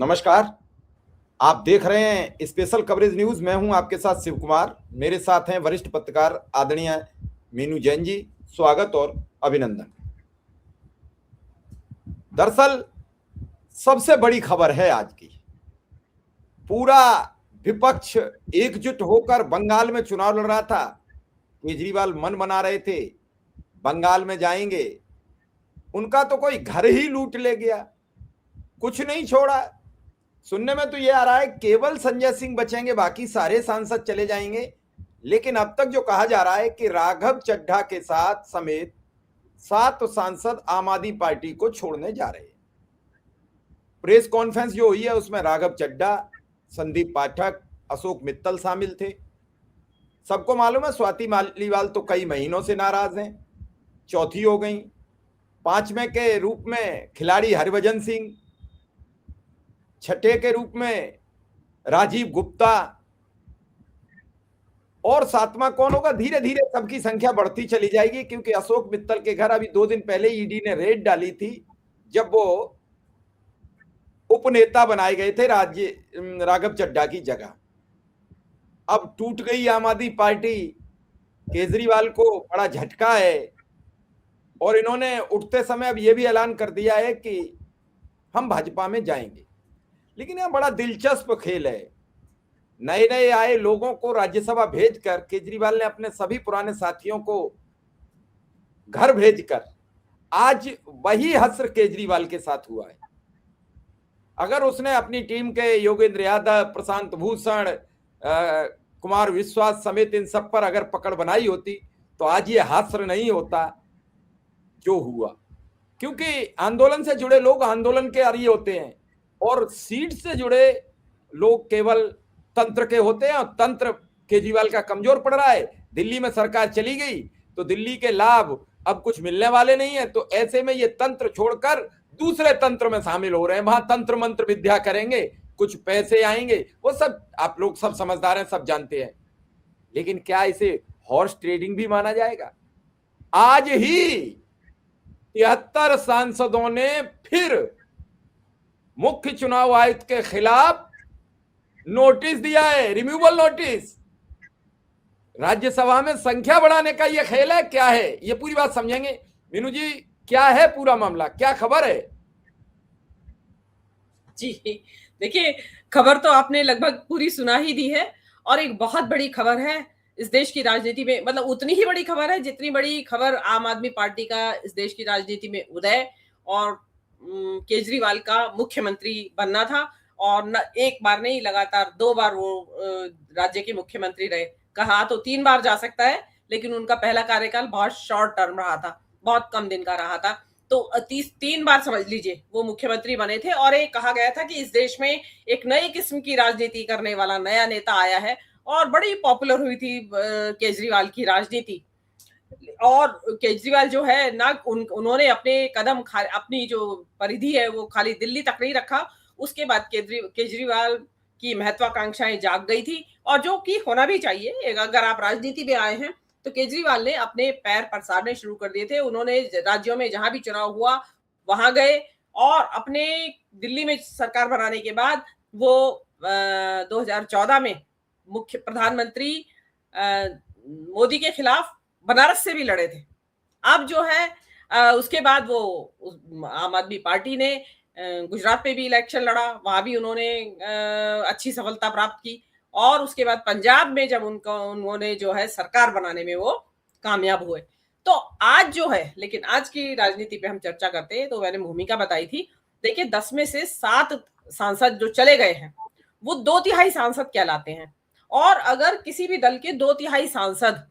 नमस्कार। आप देख रहे हैं स्पेशल कवरेज न्यूज। मैं हूं आपके साथ शिव कुमार। मेरे साथ हैं वरिष्ठ पत्रकार आदरणीय मीनू जैन जी। स्वागत और अभिनंदन। दरअसल सबसे बड़ी खबर है आज की। पूरा विपक्ष एकजुट होकर बंगाल में चुनाव लड़ रहा था। केजरीवाल मन बना रहे थे बंगाल में जाएंगे, उनका तो कोई घर ही लूट ले गया, कुछ नहीं छोड़ा। सुनने में तो ये आ रहा है केवल संजय सिंह बचेंगे, बाकी सारे सांसद चले जाएंगे। लेकिन अब तक जो कहा जा रहा है कि राघव चड्ढा के साथ समेत 7 सांसद आम आदमी पार्टी को छोड़ने जा रहे हैं। प्रेस कॉन्फ्रेंस जो हुई है उसमें राघव चड्ढा, संदीप पाठक, अशोक मित्तल शामिल थे। सबको मालूम है स्वाति मालीवाल तो कई महीनों से नाराज हैं, चौथी हो गई। 5वें के रूप में खिलाड़ी हरभजन सिंह, छठे के रूप में राजीव गुप्ता, और 7वां कौन होगा? धीरे धीरे सबकी संख्या बढ़ती चली जाएगी, क्योंकि अशोक मित्तल के घर अभी 2 दिन पहले ईडी ने रेड डाली थी, जब वो उपनेता बनाए गए थे राघव चड्ढा की जगह। अब टूट गई आम आदमी पार्टी। केजरीवाल को बड़ा झटका है और इन्होंने उठते समय अब यह भी ऐलान कर दिया है कि हम भाजपा में जाएंगे। लेकिन यह बड़ा दिलचस्प खेल है। नए नए आए लोगों को राज्यसभा भेजकर केजरीवाल ने अपने सभी पुराने साथियों को घर भेजकर आज वही हश्र केजरीवाल के साथ हुआ है। अगर उसने अपनी टीम के योगेंद्र यादव, प्रशांत भूषण, कुमार विश्वास समेत इन सब पर अगर पकड़ बनाई होती तो आज ये हश्र नहीं होता जो हुआ। क्योंकि आंदोलन से जुड़े लोग आंदोलन के आरी होते हैं और सीट से जुड़े लोग केवल तंत्र के होते हैं, और तंत्र केजरीवाल का कमजोर पड़ रहा है। दिल्ली में सरकार चली गई तो दिल्ली के लाभ अब कुछ मिलने वाले नहीं है, तो ऐसे में ये तंत्र छोड़कर दूसरे तंत्र में शामिल हो रहे हैं। वहां तंत्र मंत्र विद्या करेंगे, कुछ पैसे आएंगे, वो सब आप लोग सब समझदार हैं, सब जानते हैं। लेकिन क्या इसे हॉर्स ट्रेडिंग भी माना जाएगा? आज ही 73 सांसदों ने फिर मुख्य चुनाव आयुक्त के खिलाफ नोटिस दिया है, रिमूवल नोटिस। राज्यसभा में संख्या बढ़ाने का यह खेल है, क्या है ये पूरी बात समझेंगे। मीनू जी, क्या है पूरा मामला, क्या खबर है? जी देखिए, खबर तो आपने लगभग पूरी सुना ही दी है और एक बहुत बड़ी खबर है इस देश की राजनीति में। मतलब उतनी ही बड़ी खबर है जितनी बड़ी खबर आम आदमी पार्टी का इस देश की राजनीति में उदय और केजरीवाल का मुख्यमंत्री बनना था। और न एक बार नहीं, लगातार 2 बार वो राज्य के मुख्यमंत्री रहे। कहा तो 3 बार जा सकता है, लेकिन उनका पहला कार्यकाल बहुत शॉर्ट टर्म रहा था, बहुत कम दिन का रहा था। तो 3 बार समझ लीजिए वो मुख्यमंत्री बने थे। और एक कहा गया था कि इस देश में एक नई किस्म की राजनीति करने वाला नया नेता आया है, और बड़ी पॉपुलर हुई थी केजरीवाल की राजनीति। और केजरीवाल जो है ना, उन्होंने अपने कदम अपनी जो परिधि है वो खाली दिल्ली तक नहीं रखा। उसके बाद केजरीवाल की महत्वाकांक्षाएं जाग गई थी, और जो कि होना भी चाहिए। अगर आप राजनीति में आए हैं तो केजरीवाल ने अपने पैर पसारने शुरू कर दिए थे। उन्होंने राज्यों में जहां भी चुनाव हुआ वहां गए, और अपने दिल्ली में सरकार बनाने के बाद वो 2014 में मुख्य प्रधानमंत्री मोदी के खिलाफ बनारस से भी लड़े थे। अब जो है उसके बाद वो आम आदमी पार्टी ने गुजरात में भी इलेक्शन लड़ा, वहां भी उन्होंने अच्छी सफलता प्राप्त की। और उसके बाद पंजाब में जब उन्होंने जो है सरकार बनाने में वो कामयाब हुए। तो आज जो है, लेकिन आज की राजनीति पे हम चर्चा करते हैं, तो मैंने भूमिका बताई थी। देखिए, 10 में से 7 सांसद जो चले गए हैं वो 2/3 सांसद कहलाते हैं। और अगर किसी भी दल के 2/3 सांसद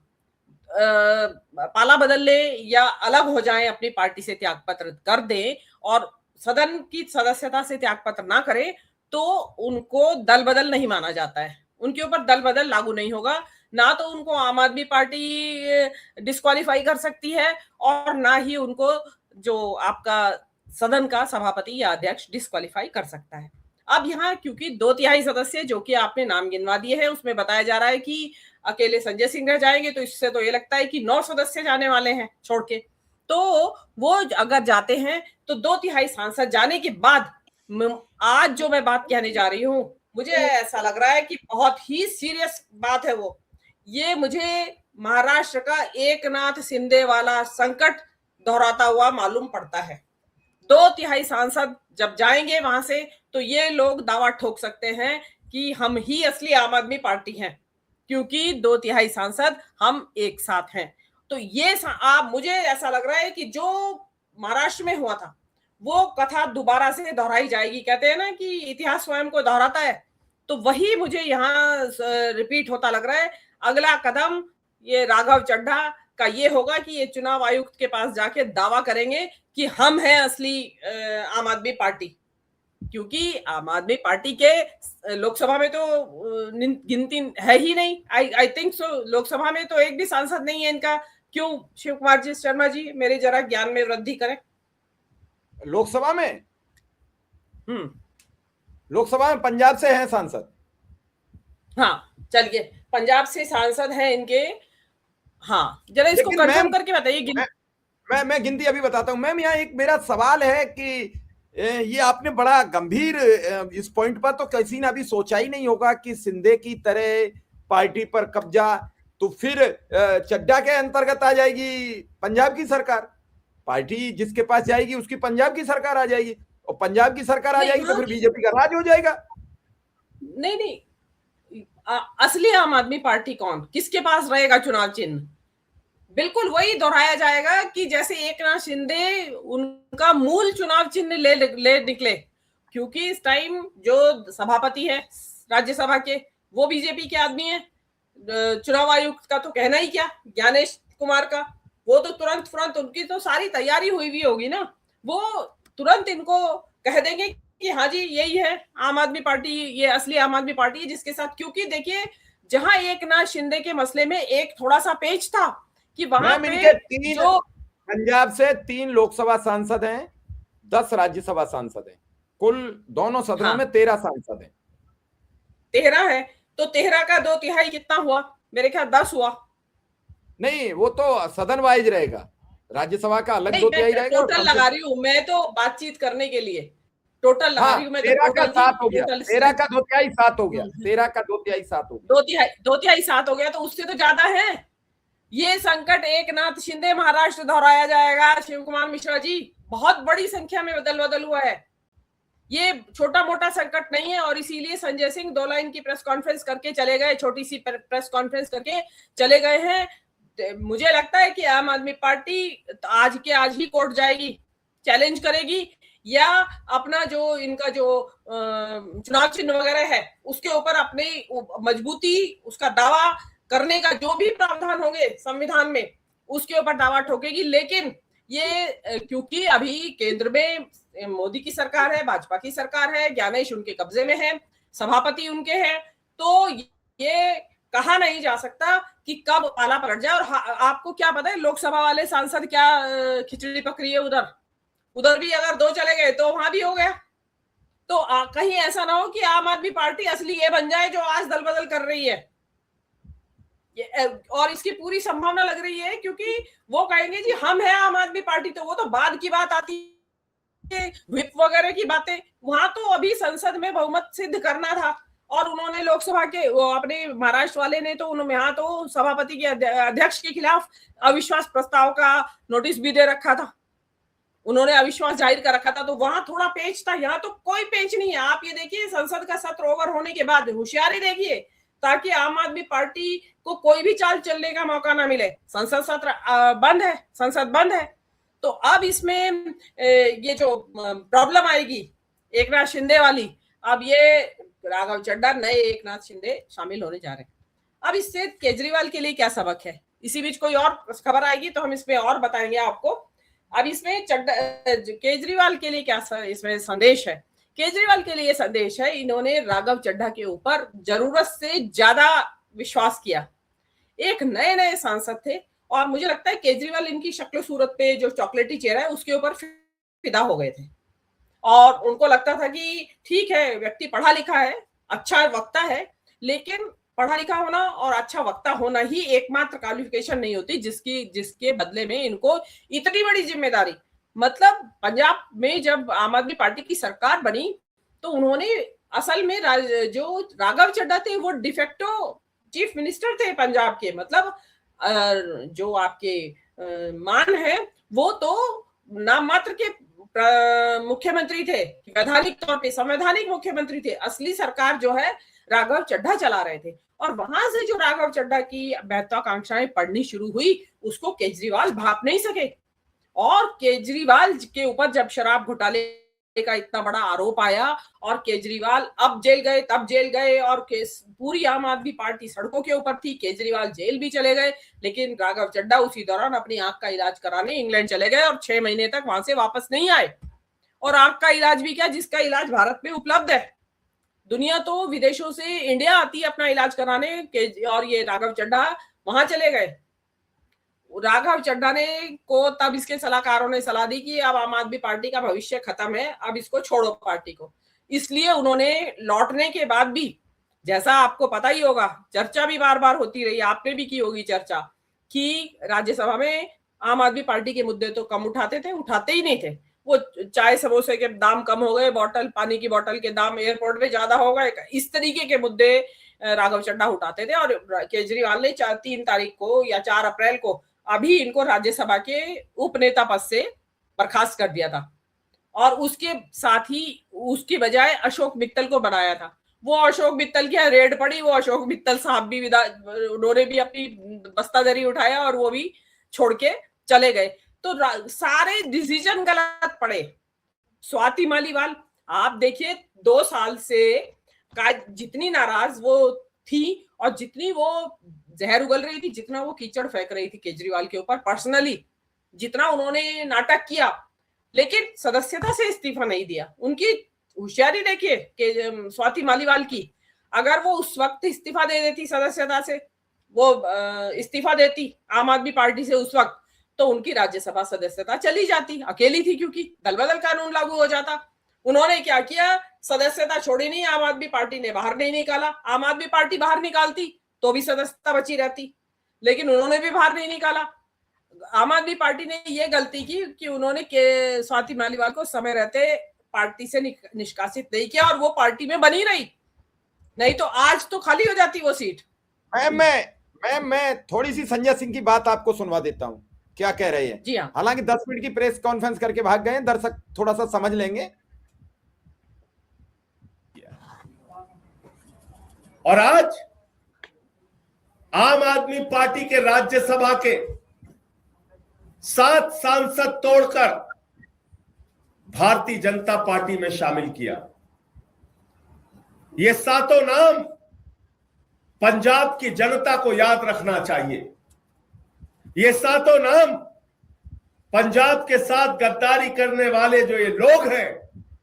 पाला बदल ले या अलग हो जाएं, अपनी पार्टी से त्यागपत्र कर दें और सदन की सदस्यता से त्यागपत्र ना करें, तो उनको दल बदल नहीं माना जाता है। उनके ऊपर दल बदल लागू नहीं होगा। ना तो उनको आम आदमी पार्टी डिस्क्वालीफाई कर सकती है, और ना ही उनको जो आपका सदन का सभापति या अध्यक्ष डिस्क्वालीफाई कर सकता है। अब यहाँ क्योंकि 2/3 सदस्य जो कि आपने नाम गिनवा दिए हैं, उसमें बताया जा रहा है कि अकेले संजय सिंह रह जाएंगे, तो इससे तो ये लगता है कि 9 सदस्य जाने वाले हैं छोड़ के। तो वो अगर जाते हैं तो 2/3 सांसद जाने के बाद आज जो मैं बात कहने जा रही हूँ, मुझे ऐसा लग रहा है कि बहुत ही सीरियस बात है वो। ये मुझे महाराष्ट्र का एकनाथ शिंदे वाला संकट दोहराता हुआ मालूम पड़ता है। 2/3 सांसद जब जाएंगे वहां से, तो ये लोग दावा ठोक सकते हैं कि हम ही असली आम आदमी पार्टी हैं, क्योंकि 2/3 सांसद हम एक साथ हैं। तो ये आप, मुझे ऐसा लग रहा है कि जो महाराष्ट्र में हुआ था वो कथा दोबारा से दोहराई जाएगी। कहते हैं ना कि इतिहास स्वयं को दोहराता है, तो वही मुझे यहाँ रिपीट होता लग रहा है। अगला कदम ये राघव चड्ढा का ये होगा कि ये चुनाव आयुक्त के पास जाके दावा करेंगे कि हम हैं असली आम आदमी पार्टी, क्योंकि आम आदमी पार्टी के लोकसभा में तो गिनती है ही नहीं। आई थिंक सो लोकसभा में तो एक भी सांसद नहीं है इनका। क्यों शिव कुमार जी, शर्मा जी, मेरे जरा ज्ञान में वृद्धि करें। लोकसभा में लोकसभा में पंजाब से हैं सांसद। हाँ चलिए, पंजाब से सांसद हैं इनके। हाँ जरा इसको कंफर्म करके बताइए। मैं गिनती अभी बताता हूं। मैम यहाँ एक मेरा सवाल है कि ये आपने बड़ा गंभीर इस पॉइंट पर तो किसी ने अभी सोचा ही नहीं होगा कि शिंदे की तरह पार्टी पर कब्जा, तो फिर चड्ढा के अंतर्गत आ जाएगी पंजाब की सरकार। पार्टी जिसके पास जाएगी उसकी पंजाब की सरकार आ जाएगी, और पंजाब की सरकार आ जाएगी तो फिर बीजेपी का राज हो जाएगा। नहीं, असली आम आदमी पार्टी कौन, किसके पास रहेगा चुनाव चिन्ह? बिल्कुल वही दोहराया जाएगा कि जैसे एकनाथ शिंदे उनका मूल चुनाव चिन्ह ले निकले, क्योंकि इस टाइम जो सभापति है राज्यसभा के वो बीजेपी के आदमी है। चुनाव आयुक्त का तो कहना ही क्या, ज्ञानेश कुमार का, वो तो तुरंत उनकी तो सारी तैयारी हुई होगी ना, वो तुरंत इनको कह देंगे कि हाँ जी यही है आम आदमी पार्टी, ये असली आम आदमी पार्टी है जिसके साथ। क्योंकि देखिए जहां एकनाथ शिंदे के मसले में एक थोड़ा सा पेच था कि वहां पे जो पंजाब से 3 लोकसभा सांसद हैं, 10 राज्यसभा सांसद हैं, कुल दोनों सदनों में 13 सांसद हैं। 13 है तो 13 का 2/3 कितना हुआ? मेरे ख्याल 10 हुआ। नहीं, वो तो सदन वाइज रहेगा, राज्यसभा का अलग 2/3 रहेगा। टोटल लगा रही हूँ मैं तो बातचीत करने के लिए, टोटल लगा रही हूँ मैं। 13 का 7 हो गया, 13 का 2/3 7 हो गया, 13 का 2/3 7 हो गया, 2/3 7 हो गया, तो उससे तो ज्यादा है। ये संकट एकनाथ शिंदे महाराष्ट्र दोहराया जाएगा शिव कुमार मिश्रा जी, बहुत बड़ी संख्या में बदल हुआ है। ये छोटा मोटा संकट नहीं है, और इसीलिए संजय सिंह 2 लाइन की प्रेस कॉन्फ्रेंस करके चले गए, छोटी सी प्रेस कॉन्फ्रेंस करके चले गए हैं। मुझे लगता है कि आम आदमी पार्टी आज के आज ही कोर्ट जाएगी, चैलेंज करेगी, या अपना जो इनका जो चुनाव चिन्ह वगैरह है उसके ऊपर अपनी मजबूती, उसका दावा करने का जो भी प्रावधान होंगे संविधान में उसके ऊपर दावा ठोकेगी। लेकिन ये क्योंकि अभी केंद्र में मोदी की सरकार है, भाजपा की सरकार है, ज्ञानेश उनके कब्जे में है, सभापति उनके हैं, तो ये कहा नहीं जा सकता कि कब पाला पलट जाए। और आपको क्या पता है लोकसभा वाले सांसद क्या खिचड़ी पक रही है, उधर भी अगर 2 चले गए तो वहां भी हो गया। तो कहीं ऐसा ना हो कि आम आदमी पार्टी असली ये बन जाए जो आज दल बदल कर रही है, और इसकी पूरी संभावना लग रही है, क्योंकि वो कहेंगे जी हम हैं आम आदमी पार्टी, तो वो तो बाद की बात आती है, व्हिप वगैरह की बातें। वहां तो अभी संसद में बहुमत सिद्ध करना था, और उन्होंने लोकसभा के अपने महाराष्ट्र वाले ने तो उन्होंने यहाँ तो सभापति के अध्यक्ष के खिलाफ अविश्वास प्रस्ताव का नोटिस भी दे रखा था, उन्होंने अविश्वास जाहिर कर रखा था, तो वहां थोड़ा पेच था। यहाँ तो कोई पेच नहीं है। आप ये देखिए संसद का सत्र ओवर होने के बाद होशियारी देखिए, ताकि आम आदमी पार्टी को कोई भी चाल चलने का मौका ना मिले। संसद सत्र बंद है, संसद बंद है, तो अब इसमें ये जो प्रॉब्लम आएगी एकनाथ शिंदे वाली, अब ये राघव चड्ढा नए एकनाथ शिंदे शामिल होने जा रहे हैं। अब इससे केजरीवाल के लिए क्या सबक है? इसी बीच कोई और खबर आएगी तो हम इसमें और बताएंगे आपको। अब इसमें केजरीवाल के लिए क्या इसमें संदेश है? केजरीवाल के लिए संदेश है, इन्होंने राघव चड्ढा के ऊपर जरूरत से ज्यादा विश्वास किया। एक नए सांसद थे, और मुझे लगता है केजरीवाल इनकी शक्ल सूरत पे जो चॉकलेटी चेहरा है उसके ऊपर फिदा हो गए थे, और उनको लगता था कि ठीक है व्यक्ति पढ़ा लिखा है, अच्छा वक्ता है, लेकिन पढ़ा लिखा होना और अच्छा वक्ता होना ही एकमात्र क्वालिफिकेशन नहीं होती जिसके बदले में इनको इतनी बड़ी जिम्मेदारी। मतलब पंजाब में जब आम आदमी पार्टी की सरकार बनी तो उन्होंने असल में जो राघव चड्ढा थे वो डिफेक्टो चीफ मिनिस्टर थे पंजाब के, मतलब जो आपके मान है वो तो नाम मात्र के मुख्यमंत्री थे, वैधानिक तौर पे संवैधानिक मुख्यमंत्री थे। असली सरकार जो है राघव चड्ढा चला रहे थे, और वहां से जो राघव चड्ढा की महत्वाकांक्षाएं पढ़नी शुरू हुई उसको केजरीवाल भाप नहीं सके। और केजरीवाल के ऊपर जब शराब घोटाले का इतना बड़ा आरोप आया और केजरीवाल अब जेल गए तब जेल गए, और पूरी आम आदमी पार्टी सड़कों के ऊपर थी, केजरीवाल जेल भी चले गए, लेकिन राघव चड्ढा उसी दौरान अपनी आंख का इलाज कराने इंग्लैंड चले गए और 6 महीने तक वहां से वापस नहीं आए। और आंख का इलाज भी क्या, जिसका इलाज भारत में उपलब्ध है। दुनिया तो विदेशों से इंडिया आती है अपना इलाज कराने, और ये राघव चड्ढा वहां चले गए। राघव चड्ढा ने को तब इसके सलाहकारों ने सलाह दी कि अब आम आदमी पार्टी का भविष्य खत्म है, अब इसको छोड़ो पार्टी को। इसलिए उन्होंने लौटने के बाद भी, जैसा आपको पता ही होगा, चर्चा भी बार बार होती रही, आपने भी की होगी चर्चा, कि राज्यसभा में आम आदमी पार्टी के मुद्दे तो कम उठाते थे, उठाते ही नहीं थे। वो चाय समोसे के दाम कम हो गए, पानी की बोतल के दाम एयरपोर्ट में ज्यादा हो गए, इस तरीके के मुद्दे राघव चड्ढा उठाते थे। और केजरीवाल ने 3 तारीख को या 4 अप्रैल को अभी इनको राज्यसभा के उपनेता पद से बर्खास्त कर दिया था, और उसके साथ ही उसकी बजाय अशोक मित्तल को बनाया था। वो अशोक मित्तल की रेड पड़ी, वो अशोक मित्तल साहब भी उन्होंने भी अपनी बस्तादरी उठाया और वो भी छोड़ के चले गए। तो सारे डिसीजन गलत पड़े। स्वाति मालीवाल आप देखिए 2 साल से जितनी नाराज वो थी और जितनी वो जहर उगल रही थी, जितना वो कीचड़ फेंक रही थी केजरीवाल के ऊपर पर्सनली, जितना उन्होंने नाटक किया, लेकिन सदस्यता से इस्तीफा नहीं दिया। उनकी होशियारी देखिए कि स्वाति मालीवाल की, अगर वो उस वक्त इस्तीफा दे देती सदस्यता से, वो इस्तीफा देती आम आदमी पार्टी से उस वक्त, तो उनकी राज्यसभा सदस्यता चली जाती। अकेली थी क्योंकि दल बदल कानून लागू हो जाता। उन्होंने क्या किया, सदस्यता छोड़ी नहीं, आम आदमी पार्टी ने बाहर नहीं निकाला। आम आदमी पार्टी बाहर निकालती तो भी सदस्यता बची रहती, लेकिन उन्होंने भी बाहर नहीं निकाला। आम आदमी पार्टी ने ये गलती की कि उन्होंने स्वाति मालीवाल को समय रहते पार्टी से निष्कासित नहीं किया, और वो पार्टी में बनी रही, नहीं तो आज तो खाली हो जाती वो सीट। मैं थोड़ी सी संजय सिंह की बात आपको सुनवा देता हूं, क्या कह रहे हैं। जी हाँ, हालांकि 10 मिनट की प्रेस कॉन्फ्रेंस करके भाग गए, दर्शक थोड़ा सा समझ लेंगे। और आज आम आदमी पार्टी के राज्यसभा के 7 सांसद तोड़कर भारतीय जनता पार्टी में शामिल किया। ये 7 नाम पंजाब की जनता को याद रखना चाहिए। ये 7 नाम पंजाब के साथ गद्दारी करने वाले जो ये लोग हैं,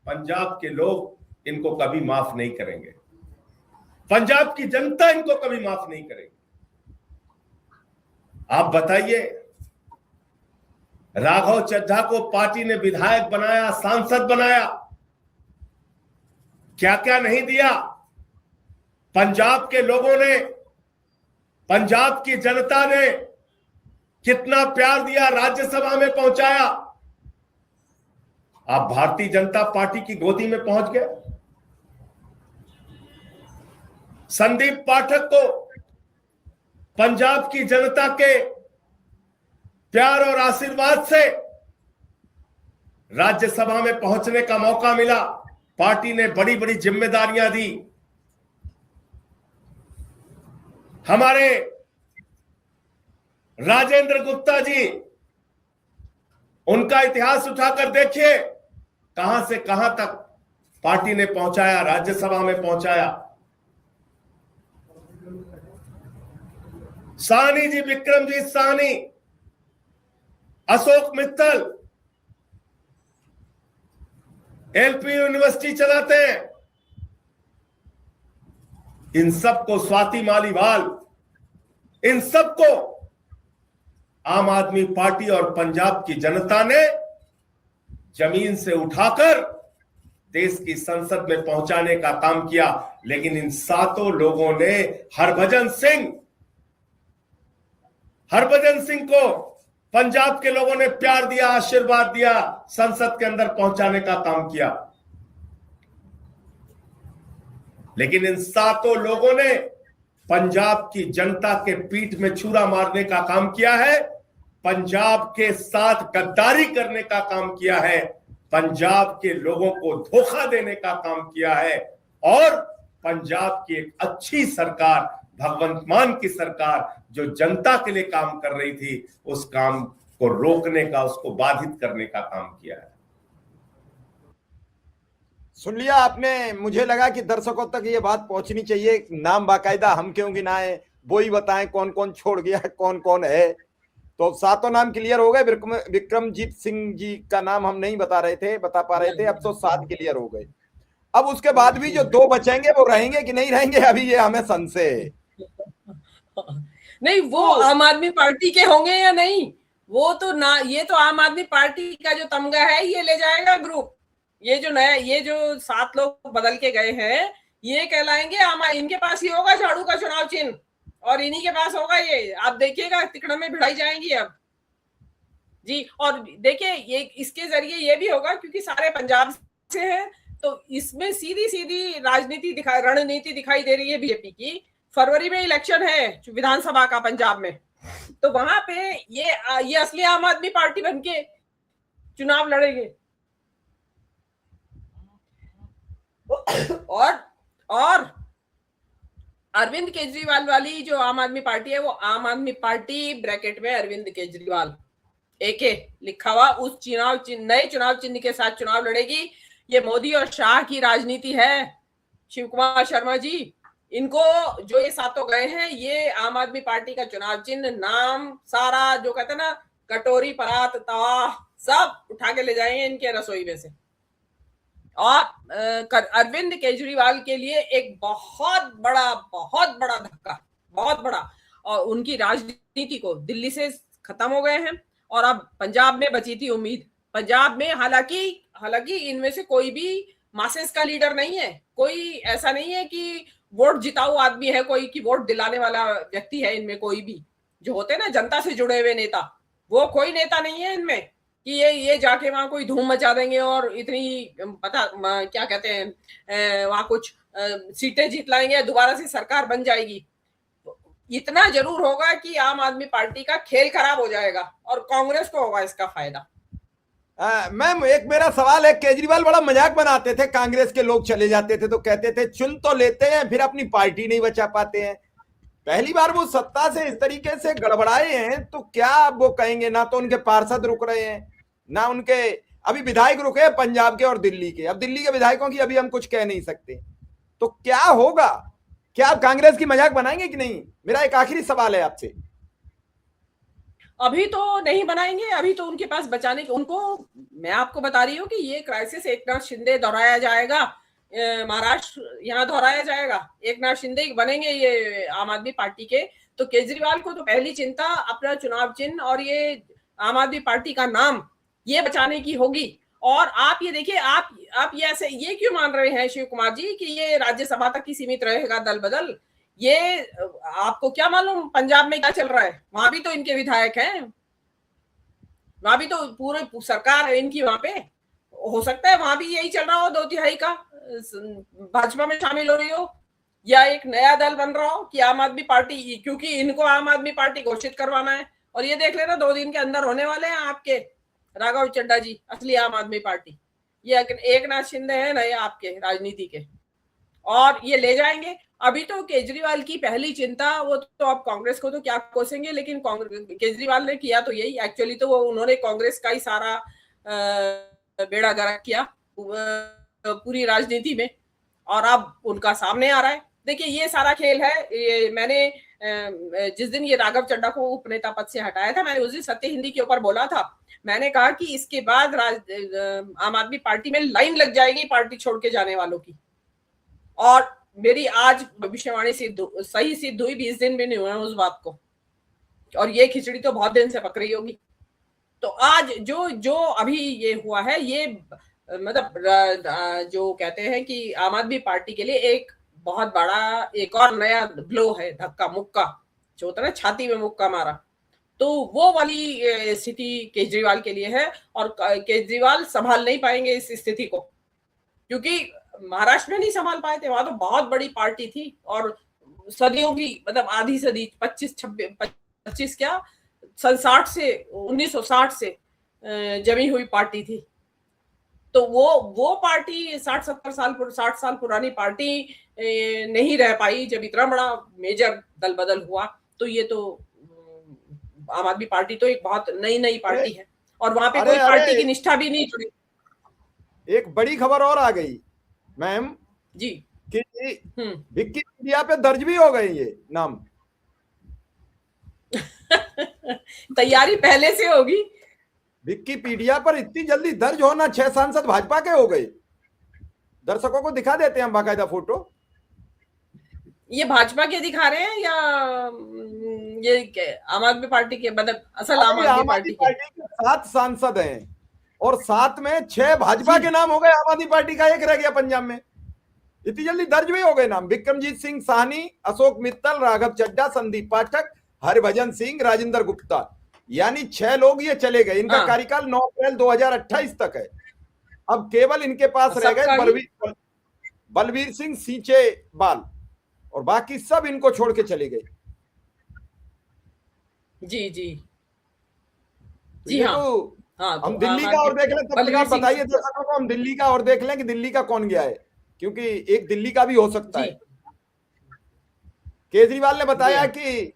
पंजाब के लोग इनको कभी माफ नहीं करेंगे। पंजाब की जनता इनको कभी माफ नहीं करेगी। आप बताइए, राघव चड्ढा को पार्टी ने विधायक बनाया, सांसद बनाया, क्या क्या नहीं दिया। पंजाब के लोगों ने, पंजाब की जनता ने कितना प्यार दिया, राज्यसभा में पहुंचाया। आप भारतीय जनता पार्टी की गोदी में पहुंच गए। संदीप पाठक को पंजाब की जनता के प्यार और आशीर्वाद से राज्यसभा में पहुंचने का मौका मिला। पार्टी ने बड़ी बड़ी जिम्मेदारियां दी। हमारे राजेंद्र गुप्ता जी, उनका इतिहास उठाकर देखिए, कहां से कहां तक पार्टी ने पहुंचाया, राज्यसभा में पहुंचाया। साहनी जी, विक्रमजीत साहनी, अशोक मित्तल एलपी यूनिवर्सिटी चलाते हैं। इन सबको, स्वाति मालीवाल, इन सबको आम आदमी पार्टी और पंजाब की जनता ने जमीन से उठाकर देश की संसद में पहुंचाने का काम किया। लेकिन इन 7 लोगों ने हरभजन सिंह को पंजाब के लोगों ने प्यार दिया, आशीर्वाद दिया, संसद के अंदर पहुंचाने का काम किया। लेकिन इन सातों लोगों ने पंजाब की जनता के पीठ में छुरा मारने का काम किया है, पंजाब के साथ गद्दारी करने का काम किया है, पंजाब के लोगों को धोखा देने का काम किया है और पंजाब की एक अच्छी सरकार, भगवंत मान की सरकार जो जनता के लिए काम कर रही थी, उस काम को रोकने का, उसको बाधित करने का काम किया है। सुन लिया आपने। मुझे लगा कि दर्शकों तक ये बात पहुंचनी चाहिए। नाम बाकायदा हम क्यों गिनाएं, वो ही बताएं कौन कौन छोड़ गया, कौन कौन है। तो सातों नाम क्लियर हो गए। विक्रमजीत सिंह जी का नाम हम नहीं बता पा रहे थे, अब तो 7 क्लियर हो गए। अब उसके बाद भी जो 2 बचेंगे वो रहेंगे कि नहीं रहेंगे, अभी ये हमें संशय है। नहीं, वो आम आदमी पार्टी के होंगे या नहीं, वो तो ना, ये तो आम आदमी पार्टी का जो तमगा है ये ले जाएगा ग्रुप। ये जो नया, ये जो 7 लोग बदल के गए हैं, ये कहलाएंगे इनके पास ही होगा झाड़ू का चुनाव चिन्ह और इन्हीं के पास होगा ये। आप देखिएगा तिकड़ा में भिड़ाई जाएंगी अब जी। और देखिए ये इसके जरिए ये भी होगा क्योंकि सारे पंजाब से हैं, तो इसमें सीधी सीधी रणनीति दिखाई दे रही है बीजेपी की। फरवरी में इलेक्शन है विधानसभा का पंजाब में, तो वहां पे ये असली आम आदमी पार्टी बनके चुनाव लड़ेंगे। और अरविंद केजरीवाल वाली जो आम आदमी पार्टी है, वो आम आदमी पार्टी ब्रैकेट में अरविंद केजरीवाल एके लिखा हुआ उस नए चुनाव चिन्ह के साथ चुनाव लड़ेगी। ये मोदी और शाह की राजनीति है। शिव कुमार शर्मा जी, इनको जो ये सातों गए हैं, ये आम आदमी पार्टी का चुनाव चिन्ह, नाम, सारा जो कहते हैं ना, कटोरी, परात, तवा, सब उठा के ले जाएंगे इनके रसोई में से। और अरविंद केजरीवाल के लिए एक बहुत बड़ा धक्का, बहुत बड़ा। और उनकी राजनीति को दिल्ली से खत्म हो गए हैं और अब पंजाब में बची थी उम्मीद। पंजाब में हालांकि इनमें से कोई भी मासेस का लीडर नहीं है, कोई ऐसा नहीं है कि वोट जिताऊ आदमी है, कोई की वोट दिलाने वाला व्यक्ति है इनमें। कोई भी जो होते हैं ना जनता से जुड़े हुए नेता, वो कोई नेता नहीं है इनमें कि ये जाके वहां कोई धूम मचा देंगे और इतनी क्या कहते हैं वहां कुछ सीटें जीत लाएंगे, दोबारा से सरकार बन जाएगी। इतना जरूर होगा कि आम आदमी पार्टी का खेल खराब हो जाएगा और कांग्रेस को होगा इसका फायदा। मैम, एक मेरा सवाल है। केजरीवाल बड़ा मजाक बनाते थे, कांग्रेस के लोग चले जाते थे तो कहते थे चुन तो लेते हैं, फिर अपनी पार्टी नहीं बचा पाते हैं। पहली बार वो सत्ता से इस तरीके से गड़बड़ाए हैं तो क्या वो कहेंगे? ना तो उनके पार्षद रुक रहे हैं, ना उनके अभी विधायक रुके पंजाब के और दिल्ली के। अब दिल्ली के विधायकों की अभी हम कुछ कह नहीं सकते, तो क्या होगा? क्या आप कांग्रेस की मजाक बनाएंगे कि नहीं? मेरा एक आखिरी सवाल है आपसे। अभी तो नहीं बनाएंगे, अभी तो उनके पास बचाने के, उनको मैं आपको बता रही हूँ कि ये क्राइसिस एकनाथ शिंदे दोहराया जाएगा, महाराष्ट्र यहाँ दोहराया जाएगा। एकनाथ शिंदे बनेंगे ये आम आदमी पार्टी के, तो केजरीवाल को तो पहली चिंता अपना चुनाव चिन्ह और ये आम आदमी पार्टी का नाम ये बचाने की होगी। और आप ये देखिए, आप ये ऐसे ये क्यों मान रहे हैं शिव कुमार जी कि ये राज्यसभा तक ही सीमित रहेगा दल बदल? ये आपको क्या मालूम पंजाब में क्या चल रहा है? वहां भी तो इनके विधायक हैं, वहां भी तो पूरे सरकार है इनकी वहां पे। हो सकता है वहां भी यही चल रहा हो, 2/3 का भाजपा में शामिल हो रही हो, या एक नया दल बन रहा हो कि आम आदमी पार्टी, क्योंकि इनको आम आदमी पार्टी घोषित करवाना है। और ये देख लेना 2 दिन के अंदर होने वाले हैं आपके राघव चड्ढा जी असली आम आदमी पार्टी। ये एकनाथ शिंदे है नए आपके राजनीति के, और ये ले जाएंगे। अभी तो केजरीवाल की पहली चिंता, वो तो अब कांग्रेस को तो क्या कोसेंगे, लेकिन केजरीवाल ने किया तो यही। एक्चुअली तो वो उन्होंने कांग्रेस का ही सारा बेड़ा गर्क किया पूरी राजनीति में, और अब उनका सामने आ रहा है। देखिए ये सारा खेल है। ये मैंने जिस दिन ये राघव चड्ढा को उपनेता पद से हटाया था, मैंने उस दिन सत्य हिंदी के ऊपर बोला था, मैंने कहा कि इसके बाद आम आदमी पार्टी में लाइन लग जाएगी पार्टी छोड़ के जाने वालों की। और मेरी आज भविष्यवाणी सही सिद्ध हुई, 20 दिन भी नहीं हुए उस बात को, और ये खिचड़ी तो बहुत दिन से पक रही होगी। तो आज जो अभी ये हुआ है, ये मतलब जो कहते हैं कि आम आदमी पार्टी के लिए एक बहुत बड़ा एक और नया ब्लो है, धक्का मुक्का जो होता है ना, छाती में मुक्का मारा, तो वो वाली स्थिति केजरीवाल के लिए है। और केजरीवाल संभाल नहीं पाएंगे इस स्थिति को, क्योंकि महाराष्ट्र में नहीं संभाल पाए थे, वहां तो बहुत बड़ी पार्टी थी और सदियों की, मतलब आधी सदी 25 क्या 60 से 1960 से जमी हुई पार्टी थी। तो वो पार्टी 60 साल पुरानी पार्टी नहीं रह पाई जब इतना बड़ा मेजर दल बदल हुआ। तो ये तो आम आदमी पार्टी तो एक बहुत नई पार्टी है और वहां पे कोई पार्टी की निष्ठा भी नहीं जुड़ी। एक बड़ी खबर और आ गई मैम जी कि विकिपीडिया पे दर्ज भी हो गए ये नाम। तैयारी पहले से होगी। विकिपीडिया पर इतनी जल्दी दर्ज होना, 6 सांसद भाजपा के हो गए। दर्शकों को दिखा देते हैं हम बाकायदा फोटो। ये भाजपा के दिखा रहे हैं या ये आम आदमी पार्टी के, मतलब असल आम आदमी पार्टी के 7 सांसद हैं और 7 में 6 भाजपा के नाम हो गए, आम आदमी पार्टी का 1 रह गया पंजाब में। इतनी जल्दी दर्ज भी हो गए नाम। विक्रमजीत सिंह साहनी, अशोक मित्तल, राघव चड्ढा, संदीप पाठक, हरभजन सिंह, राजेंद्र गुप्ता, यानी 6 लोग ये चले गए। इनका कार्यकाल 9 अप्रैल 2028 तक है। अब केवल इनके पास रह गए बलवीर सिंह सींचेवाल और बाकी सब इनको छोड़ के चले गए। जी जी जी हाँ। तो हम दिल्ली का और देख लें, तब आप बताइए दर्शकों को, हम दिल्ली का और देख लें कि दिल्ली का कौन गया है, क्योंकि एक दिल्ली का भी हो सकता है। केजरीवाल ने बताया कि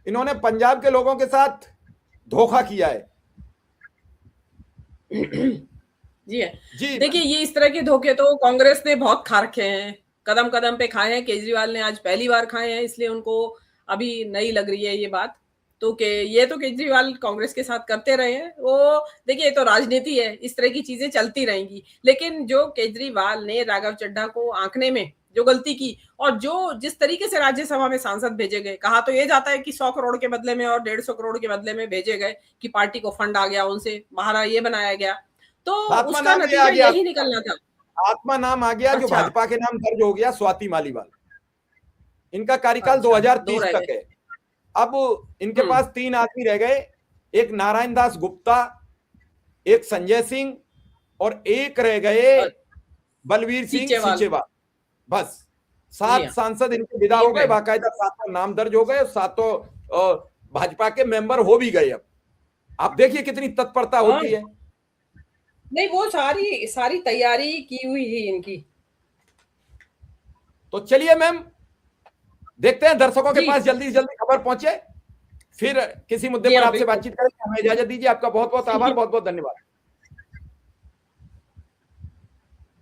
इन्होंने पंजाब के लोगों के साथ धोखा किया है। जी है जी। देखिए, ये इस तरह के धोखे तो कांग्रेस ने बहुत खा रखे हैं, कदम कदम पे खाए हैं। केजरीवाल ने आज पहली बार खाए हैं, इसलिए उनको अभी नई लग रही है ये बात। तो ये तो केजरीवाल कांग्रेस के साथ करते रहे हैं। वो देखिए, ये तो राजनीति है, इस तरह की चीजें चलती रहेंगी। लेकिन जो केजरीवाल ने राघव चड्ढा को आंकने में जो गलती की और जो जिस तरीके से राज्यसभा में सांसद भेजे गए, कहा तो ये जाता है कि 100 करोड़ के बदले में और 150 करोड़ के बदले में भेजे गए कि पार्टी को फंड आ गया, उनसे महारा ये बनाया गया, तो उसका नतीजा यही निकलना था। आत्मा नाम आ गया। जो भाजपा के नाम दर्ज हो गया, स्वाति मालीवाल। इनका कार्यकाल 2030 तक है। अब इनके पास 3 आदमी रह गए, एक नारायण दास गुप्ता, एक संजय सिंह और एक रह गए बलवीर सिंह सींचेवाल। बस 7 सांसद इनके विदा हो गए, बाकायदा 7 नाम दर्ज हो गए, 7 भाजपा के मेंबर हो भी गए। अब आप देखिए कितनी तत्परता होती है। नहीं, वो सारी तैयारी की हुई है इनकी। तो चलिए मैम, देखते हैं दर्शकों के पास जल्दी से जल्दी खबर पहुंचे, फिर किसी मुद्दे पर आपसे बातचीत करेंगे। हमें इजाजत दीजिए। आपका बहुत बहुत आभार, बहुत बहुत धन्यवाद।